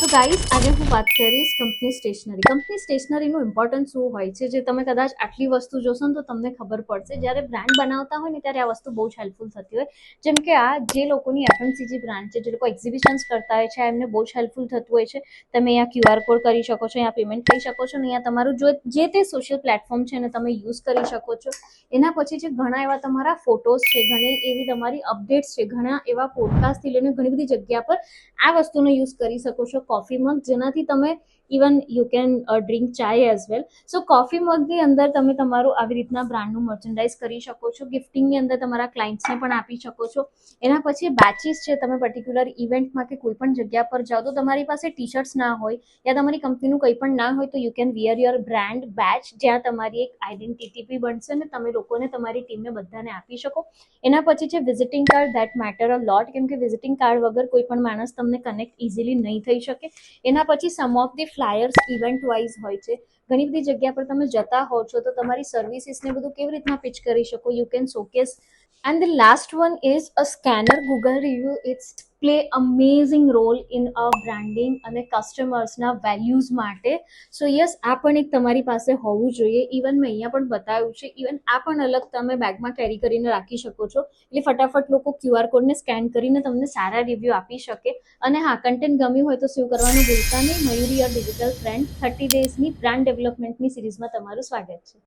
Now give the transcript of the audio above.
તો ગાઈસ આજે હું વાત કરીશ કંપની સ્ટેશનરી. કંપની સ્ટેશનરીનું ઇમ્પોર્ટન્સ શું હોય છે જે તમે કદાચ આટલી વસ્તુ જોશો ને તો તમને ખબર પડશે. જ્યારે બ્રાન્ડ બનાવતા હોય ને ત્યારે આ વસ્તુ બહુ જ હેલ્પફુલ થતી હોય. જેમ કે આ જે લોકોની એફએમસીજી બ્રાન્ડ છે, જે લોકો એક્ઝિબિશન્સ કરતા હોય છે, એમને બહુ જ હેલ્પફુલ થતું હોય છે. તમે અહીંયા QR કોડ કરી શકો છો, અહીંયા પેમેન્ટ કરી શકો છો, ને અહીંયા તમારું જે તે સોશિયલ પ્લેટફોર્મ છે એને તમે યુઝ કરી શકો છો. એના પછી જે ઘણા એવા તમારા ફોટોઝ છે, ઘણી એવી તમારી અપડેટ્સ છે, ઘણા એવા પોડકાસ્ટથી લઈને ઘણી બધી જગ્યા પર આ વસ્તુનો યુઝ કરી શકો છો. કોફી મગ, જેનાથી તમે ઇવન યુ કેન ડ્રિંક ચાય એઝ વેલ. સો કોફી મગની અંદર તમે તમારું આવી રીતના બ્રાન્ડનું મર્ચેન્ડાઇઝ કરી શકો છો. ગિફ્ટિંગની અંદર તમારા ક્લાયન્ટ્સને પણ આપી શકો છો. એના પછી બેચીસ છે, તમે પર્ટિક્યુલર ઇવેન્ટમાં કે કોઈ પણ જગ્યા પર જાઓ તો તમારી પાસે ટી શર્ટ્સ ના હોય યા તમારી કંપનીનું કંઈ પણ ના હોય તો you can wear your brand badge, જ્યાં તમારી એક આઈડેન્ટિટી બી બનશે ને તમે લોકોને, તમારી ટીમને બધાને આપી શકો. એના પછી છે વિઝિટિંગ કાર્ડ. ધેટ મેટર અ લોટ, કેમ કે વિઝિટિંગ કાર્ડ વગર કોઈ પણ માણસ તમને કનેક્ટ ઇઝીલી નહીં થઈ શકે. એના પછી some of the flyers event wise હોય છે. ઘણી બધી જગ્યા પર તમે જતા હો છો તો તમારી સર્વિસીસને બધું કેવી રીતના પિચ કરી શકો, you can showcase. And the last one is a scanner. Google review it's play amazing role in a branding અને કસ્ટમર્સના વેલ્યુઝ માટે. સો યસ, આ પણ એક તમારી પાસે હોવું જોઈએ. ઇવન મેં અહીંયા પણ બતાવ્યું છે. ઇવન આ પણ અલગ તમે બેગમાં કેરી કરીને રાખી શકો છો, એટલે ફટાફટ લોકો QR કોડને સ્કેન કરીને તમને સારા રિવ્યૂ આપી શકે. અને હા, કન્ટેન્ટ ગમ્યું હોય તો સેવ કરવાનું ભૂલતા નહીં. મયુરી યોર ડિજિટલ ફ્રેન્ડ 30 ડેઝની બ્રાન્ડ ડેવલપમેન્ટની સિરીઝમાં તમારું સ્વાગત છે.